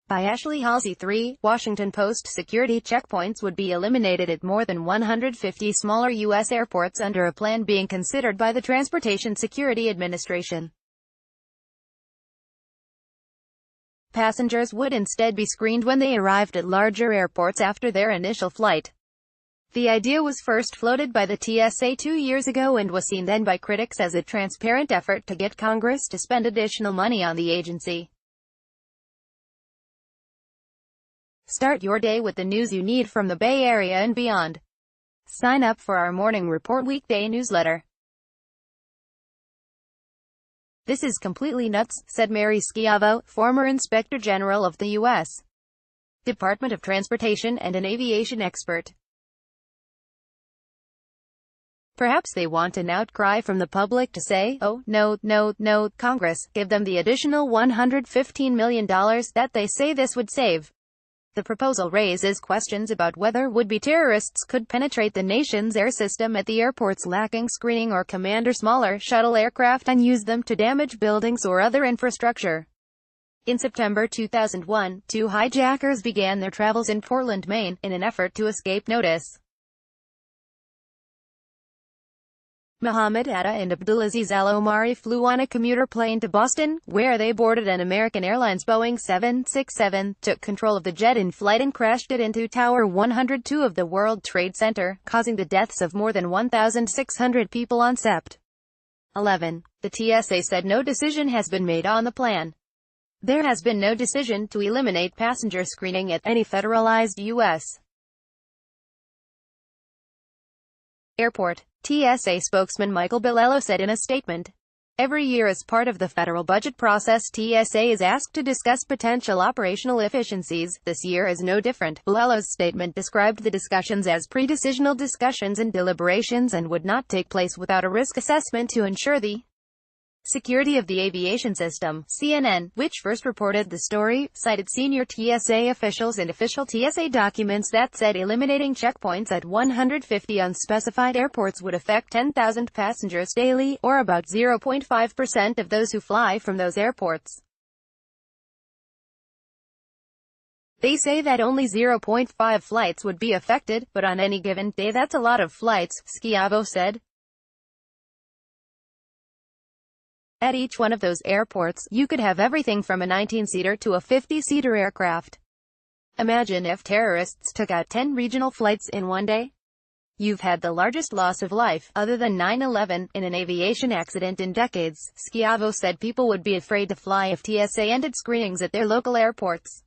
By Ashley Halsey. 3. Washington Post. Security checkpoints would be eliminated at more than 150 smaller U.S. airports under a plan being considered by the Transportation Security Administration. Passengers would instead be screened when they arrived at larger airports after their initial flight. The idea was first floated by the TSA 2 years ago and was seen then by critics as a transparent effort to get Congress to spend additional money on the agency. Start your day with the news you need from the Bay Area and beyond. Sign up for our Morning Report weekday newsletter. "This is completely nuts," said Mary Schiavo, former Inspector General of the U.S. Department of Transportation and an aviation expert. Perhaps they want an outcry from the public to say, "Oh, no, no, no, Congress, give them the additional $115 million that they say this would save." The proposal raises questions about whether would-be terrorists could penetrate the nation's air system at the airports lacking screening or command smaller shuttle aircraft and use them to damage buildings or other infrastructure. In September 2001, 2 hijackers began their travels in Portland, Maine, in an effort to escape notice. Mohammed Atta and Abdulaziz Al-Omari flew on a commuter plane to Boston, where they boarded an American Airlines Boeing 767, took control of the jet in flight and crashed it into Tower 102 of the World Trade Center, causing the deaths of more than 1,600 people on Sept. 11. The TSA said no decision has been made on the plan. There has been no decision to eliminate passenger screening at any federalized U.S. airport. TSA spokesman Michael Bilello said in a statement, "Every year as part of the federal budget process, TSA is asked to discuss potential operational efficiencies. This year is no different." Bilello's statement described the discussions as pre-decisional discussions and deliberations and would not take place without a risk assessment to ensure the security of the aviation system. CNN, which first reported the story, cited senior TSA officials and official TSA documents that said eliminating checkpoints at 150 unspecified airports would affect 10,000 passengers daily, or about 0.5% of those who fly from those airports. They say that only 0.5 flights would be affected, but on any given day that's a lot of flights, Schiavo said. At each one of those airports, you could have everything from a 19-seater to a 50-seater aircraft. Imagine if terrorists took out 10 regional flights in one day. You've had the largest loss of life, other than 9/11, in an aviation accident in decades. Schiavo said people would be afraid to fly if TSA ended screenings at their local airports.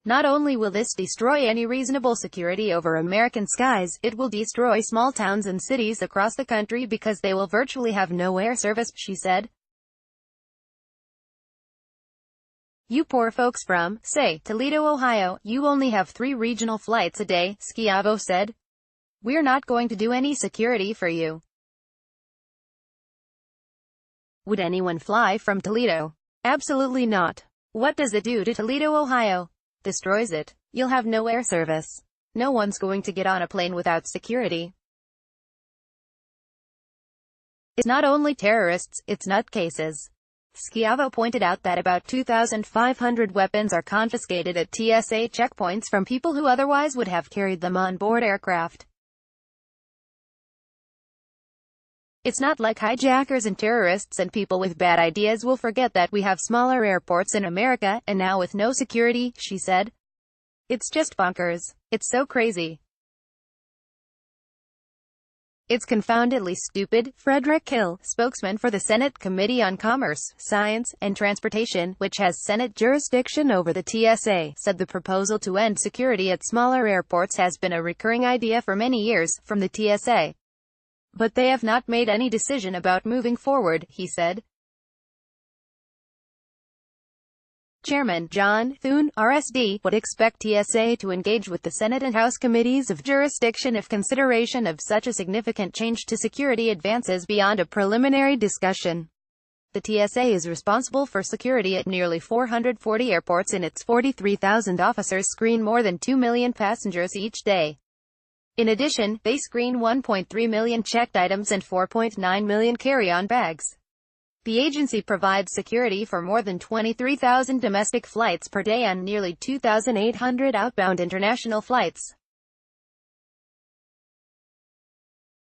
Not only will this destroy any reasonable security over American skies, it will destroy small towns and cities across the country because they will virtually have no air service, she said. You poor folks from, say, Toledo, Ohio, you only have 3 regional flights a day, Schiavo said. We're not going to do any security for you. Would anyone fly from Toledo? Absolutely not. What does it do to Toledo, Ohio? Destroys it. You'll have no air service. No one's going to get on a plane without security. It's not only terrorists, it's nutcases. Schiavo pointed out that about 2,500 weapons are confiscated at TSA checkpoints from people who otherwise would have carried them on board aircraft. It's not like hijackers and terrorists and people with bad ideas will forget that we have smaller airports in America, and now with no security, she said. It's just bonkers. It's so crazy. It's confoundedly stupid. Frederick Hill, spokesman for the Senate Committee on Commerce, Science, and Transportation, which has Senate jurisdiction over the TSA, said the proposal to end security at smaller airports has been a recurring idea for many years, from the TSA. But they have not made any decision about moving forward, he said. Chairman John Thune, RSD, would expect TSA to engage with the Senate and House committees of jurisdiction if consideration of such a significant change to security advances beyond a preliminary discussion. The TSA is responsible for security at nearly 440 airports and its 43,000 officers screen more than 2 million passengers each day. In addition, they screen 1.3 million checked items and 4.9 million carry-on bags. The agency provides security for more than 23,000 domestic flights per day and nearly 2,800 outbound international flights.